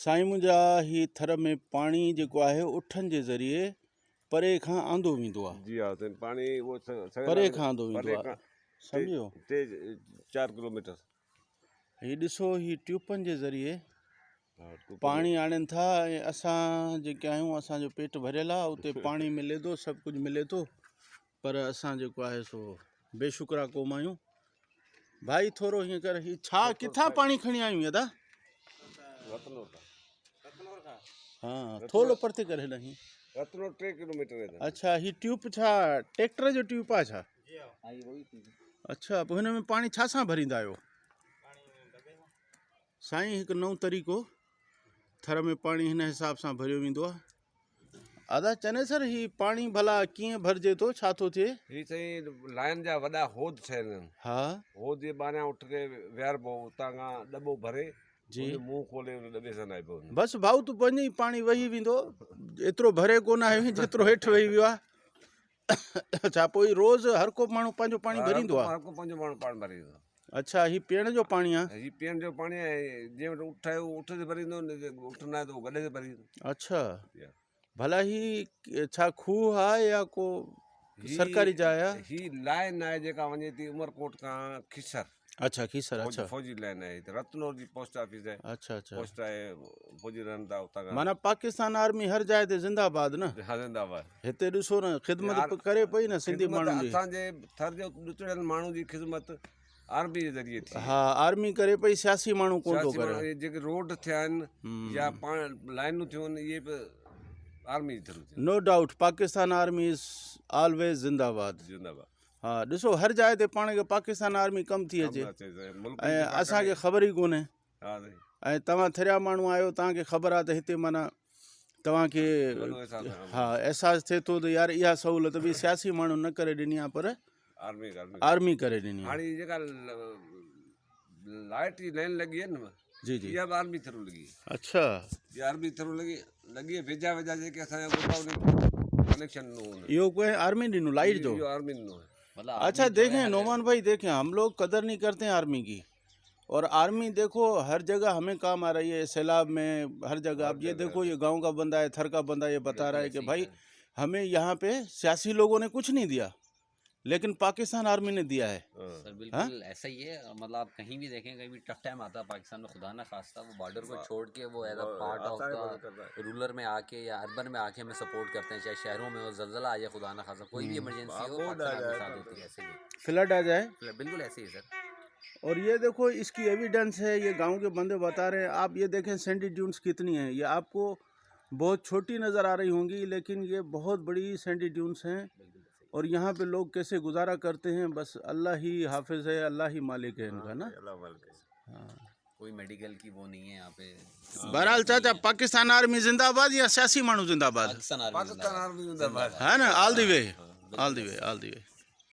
साईं मुंहिंजा ही थर में पाणी जेको आहे उठनि जे ज़रिए परे खां आंदो वेंदो आहे। जी हाँ, तो पानी वो परे खां आंदो वेंदो आहे, सम्झो। तेज 4 किलोमीटर। हीउ ॾिसो, ही ट्यूबनि जे ज़रिए हाँ, पाणी आणनि था ऐं असां जेके आहियूं असांजो पेट भरियल आहे, उते पाणी मिले थो, सभु कुझु मिले थो, पर असां जेको आहे सो बेशुक्रा क़ौम आहियूं। भाई थोरो हीअं कर, ही छा किथां पाणी खणी आयूं यदा? हाँ, थोरो परते करे नहीं। रत्नोर 3 किलोमीटर है। अच्छा, ही ट्यूब छा ट्रैक्टर जो ट्यूब आहे छा? अच्छा, पोइ हिन में पाणी छा सां भरींदा आहियो? साईं हिकु नओं तरीक़ो, थर में पाणी हिन हिसाब सां भरियो वेंदो आहे। आदा चने सर, ही पाणी भला कीअं भरिजे थो, छा थो थिए? ही साईं लाइन जा वॾा होद ठहियल आहिनि। हा, होद जे ॿाहिरियां उठ के विहारिबो, उतां खां दॿो भरे जी, मुंहुं खोले उन दॿे सां नाइबो। बसि भाऊ तूं वञी पाणी वही वेंदो, एतिरो भरे कोन आहे जेतिरो हेठि वही वियो आहे। छा पोइ रोज़ हर को माण्हू पंहिंजो पाणी भरींदो आहे? हर को पंहिंजो माण्हू पाणी भरींदो। अच्छा, ही पीअण जो पाणी आहे? ही पीअण जो पाणी आहे। जंहिं वटि उठ आहे उहो उठ ते भरींदो, उठ न आहे त उहो गॾे ते भरींदो। अच्छा, भला ही छा खूह आहे या को सरकारी जाइ आहे? ही लाइन आहे जेका वञे थी उमरकोट खां खिसर। अच्छा, खीसर। अच्छा, फौजी लाइन आहे। रत्नोर जी पोस्ट ऑफिस है। अच्छा अच्छा, पोस्ट आहे, फौजी रहनि था उतां खां। माना पाकिस्तान आर्मी हर जाइ ते ज़िंदाबाद न? हा, ज़िंदाबाद। हिते ॾिसो न, ख़िदमत करे पई न सिंधी माण्हुनि जी। असांजे थर जो ॾुचड़ियल माण्हू जी ख़िदमत आर्मी जे ज़रिए थी। हा, आर्मी करे पई, सियासी माण्हू कोन थो करे। जेके रोड थिया आहिनि या पाण लाइनूं थियूं आहिनि, इहे बि आर्मी जे थ्रू थियूं। No doubt, Pakistan army is always ज़िंदाबाद। ज़िंदाबाद। हा, ॾिसो हर जाइ ते पाण खे पाकिस्तान आर्मी कमु थी अचे ऐं असांखे ख़बर ई कोन्हे। ऐं तव्हां थरिया माण्हू आहियो, तव्हांखे ख़बर आहे त हिते माना तव्हांखे हा अहसासु थिए थो त यार इहा सहूलियत बि सियासी माण्हू न करे ॾिनी आहे, पर आर्मी करे ॾिनी आहे। हाणे जेका लाइट जी लाइन लॻी आहे न, जी जी, इहा बि आर्मी थ्रू लॻी। अच्छा, इहा आर्मी थ्रू लॻी वेझा वेझा जेके असांजा कनेक्शन इहो कोई आर्मी ॾिनो लाइट जो? आर्मी ॾिनो है। अच्छा, देखें नोमान भाई, देखें हम लोग कदर नहीं करते हैं आर्मी की, और आर्मी देखो हर जगह हमें काम आ रही है, सैलाब में हर जगह। अब ये देखो, ये गांव का बंदा है, थर का बंदा, ये बता रहा है कि भाई हमें यहाँ पे सियासी लोगों ने कुछ नहीं दिया, लेकिन पाकिस्तान आर्मी ने दिया है। सर बिल्कुल ऐसा ही है। मतलब आप कहीं भी देखें, कहीं भी टफ टाइम आता है पाकिस्तान में, खुदा ना खास्ता वो बॉर्डर को छोड़ के वो as a part of the rural में आके या अर्बन में आके हमें सपोर्ट करते हैं। चाहे शहरों में हो, जलजला आ जाए, खुदा ना खास्ता कोई भी इमरजेंसी हो, पाकिस्तान के साथ होती है। ऐसे ही फ्लड आ जाए, बिल्कुल ऐसे ही सर। और ये देखो इसकी एविडेंस है, ये गांव के बंदे बता रहे हैं। आप ये देखें सैंडी ड्यून्स कितनी हैं, ये आपको बहुत छोटी नज़र आ रही होंगी, लेकिन ये बहुत बड़ी सैंडी ड्यून्स हैं। और यहाँ पे लोग कैसे गुजारा करते हैं, बस अल्लाह ही हाफिज़ है, अल्लाह ही मालिक है इनका ना। हाँ, कोई मेडिकल की वो नहीं है यहाँ पे। बहरहाल चाचा, पाकिस्तान आर्मी जिंदाबाद या सियासी मानू जिंदाबाद? पाकिस्तान आर्मी जिंदाबाद है ना, all the way, all the way, all the way.